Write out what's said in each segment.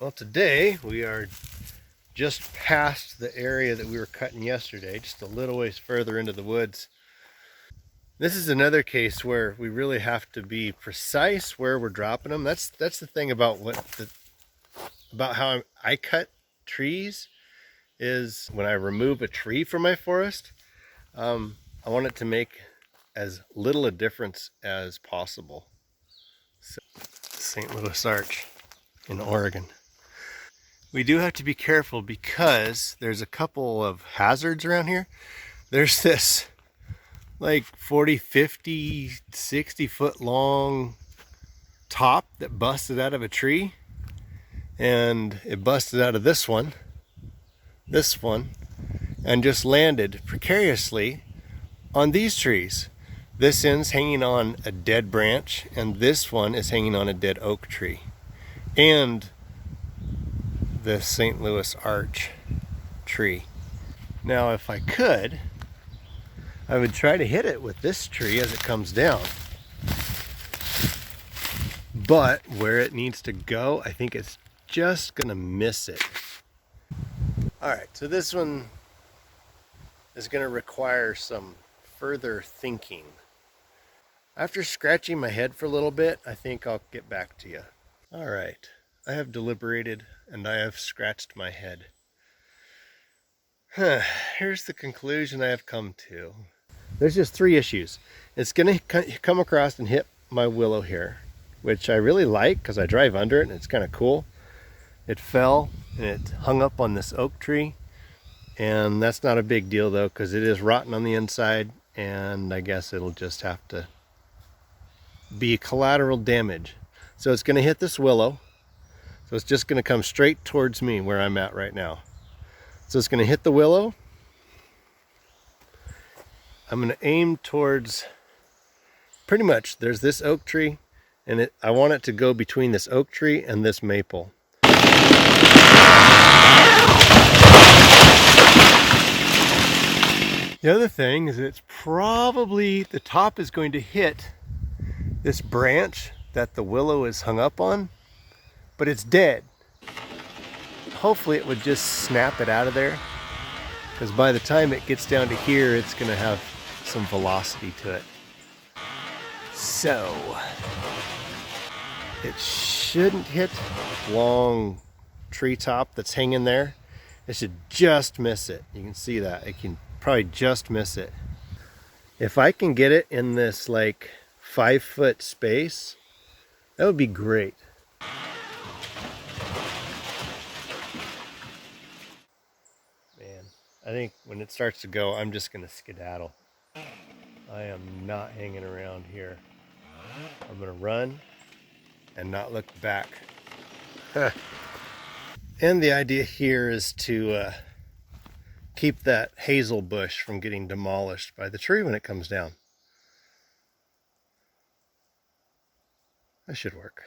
Well, today we are just past the area that we were cutting yesterday, just a little ways further into the woods. This is another case where we really have to be precise where we're dropping them. That's the thing about how I cut trees is when I remove a tree from my forest, I want it to make as little a difference as possible. So, St. Louis Arch in Oregon. We do have to be careful because there's a couple of hazards around here. There's this like 40, 50, 60 foot long top that busted out of a tree, and it busted out of this one, and just landed precariously on these trees. This end's hanging on a dead branch, and this one is hanging on a dead oak tree. And the St. Louis Arch tree. Now, if I could, I would try to hit it with this tree as it comes down. But where it needs to go, I think it's just gonna miss it. All right, so this one is gonna require some further thinking. After scratching my head for a little bit, I think I'll get back to you. All right, I have deliberated and I have scratched my head. Here's the conclusion I have come to. There's just three issues. It's gonna come across and hit my willow here, which I really like because I drive under it and it's kind of cool. It fell and it hung up on this oak tree, and that's not a big deal though because it is rotten on the inside, and I guess it'll just have to be collateral damage. So it's gonna hit this willow. So it's just gonna come straight towards me where I'm at right now. So it's gonna hit the willow. I'm gonna aim towards, pretty much, there's this oak tree, and I want it to go between this oak tree and this maple. The other thing is it's probably, the top is going to hit this branch that the willow is hung up on, but it's dead. Hopefully it would just snap it out of there, because by the time it gets down to here, it's gonna have some velocity to it. So it shouldn't hit long treetop that's hanging there. It should just miss it. You can see that. It can probably just miss it. If I can get it in this like 5 foot space, that would be great. Man, I think when it starts to go, I'm just gonna skedaddle. I am not hanging around here. I'm gonna run and not look back. And the idea here is to keep that hazel bush from getting demolished by the tree when it comes down. That should work.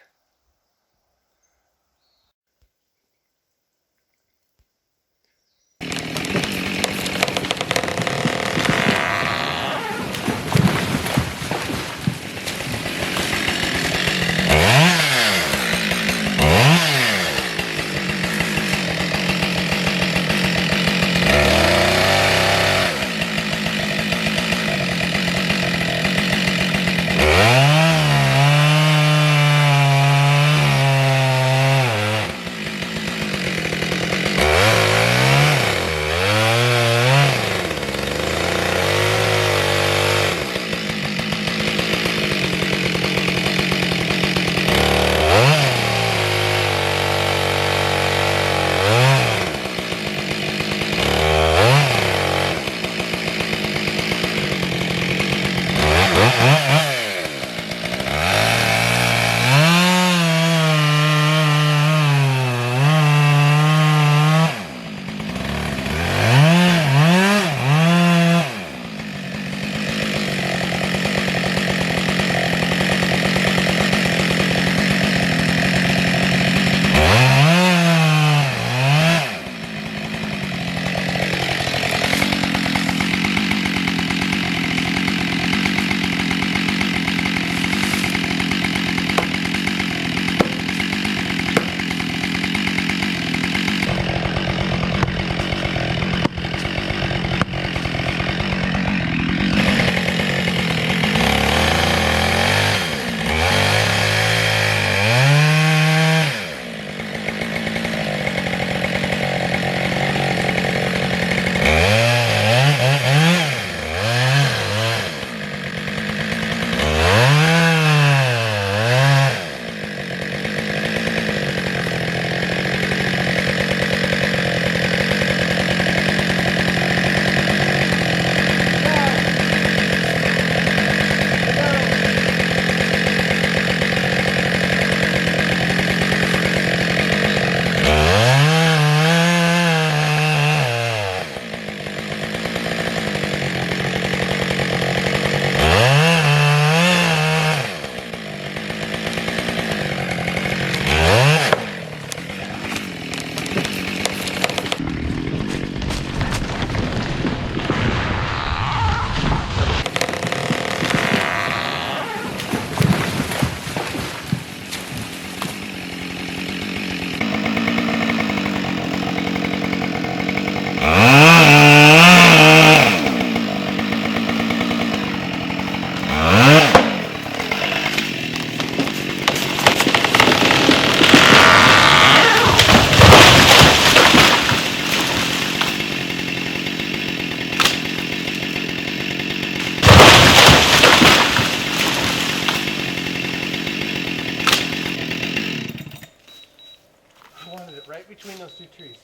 wanted it right between those two trees.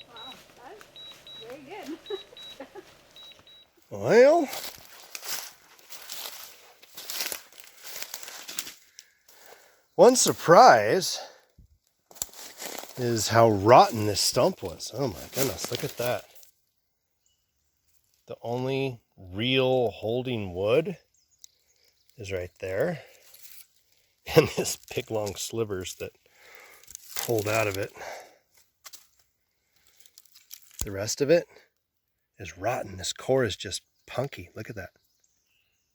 Wow, that's very good. Well, one surprise is how rotten this stump was. Oh my goodness, look at that. The only real holding wood is right there. And this big long slivers that pulled out of it. The rest of it is rotten. This core is just punky. Look at that.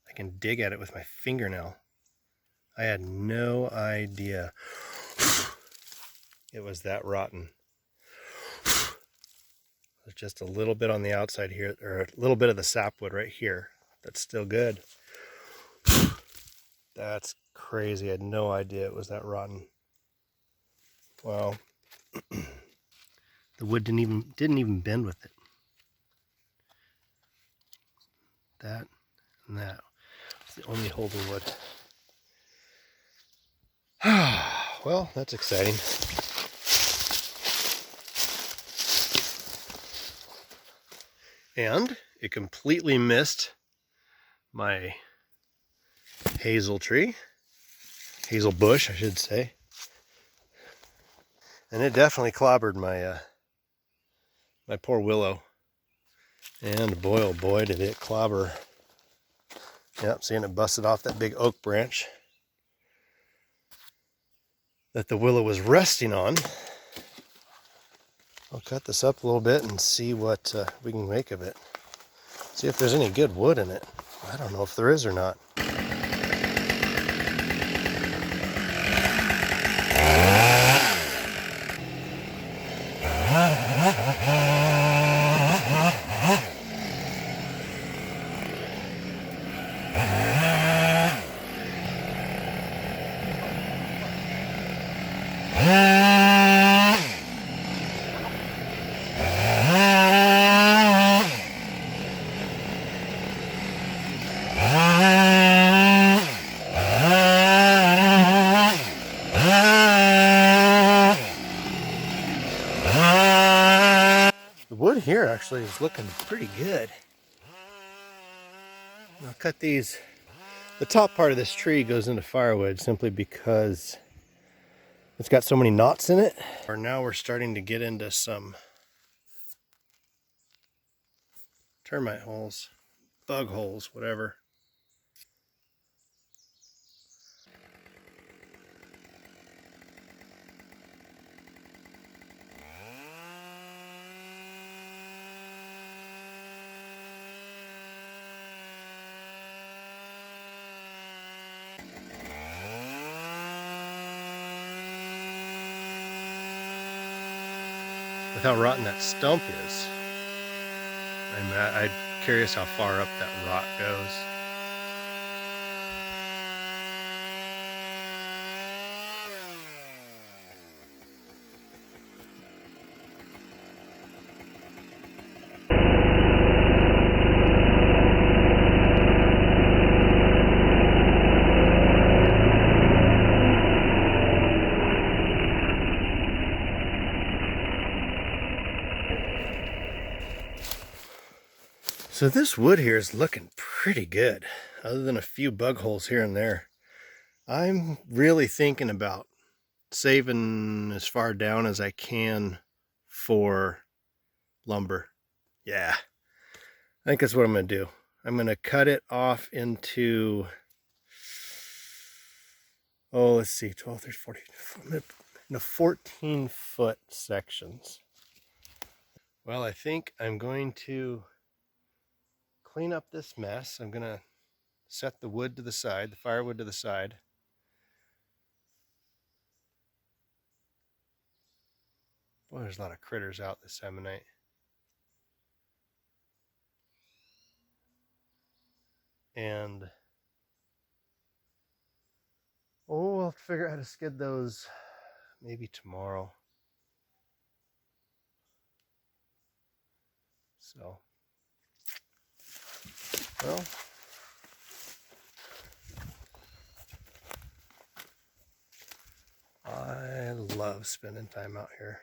I can dig at it with my fingernail. I had no idea it was that rotten. There's just a little bit on the outside here, or a little bit of the sapwood right here. That's still good. That's crazy. I had no idea it was that rotten. Wow. The wood didn't even bend with it. That and that. It's the only holding wood. Well, that's exciting. And it completely missed my hazel tree. Hazel bush, I should say. And it definitely clobbered my my poor willow. And boy, oh boy, did it clobber. Yep, seeing it busted off that big oak branch that the willow was resting on. I'll cut this up a little bit and see what we can make of it. See if there's any good wood in it. I don't know if there is or not. The wood here actually is looking pretty good. I'll cut these. The top part of this tree goes into firewood simply because it's got so many knots in it. Now we're starting to get into some termite holes, bug holes, whatever. With how rotten that stump is, I'm curious how far up that rot goes. So this wood here is looking pretty good, other than a few bug holes here and there. I'm really thinking about saving as far down as I can for lumber. Yeah, I think that's what I'm going to do. I'm going to cut it off into, oh, let's see, 12, 13, 14, into 14-foot sections. Well, I think I'm going to clean up this mess. I'm going to set the wood to the side, the firewood to the side. Boy, there's a lot of critters out this time of night. And oh, I'll figure out how to skid those maybe tomorrow. So, well, I love spending time out here.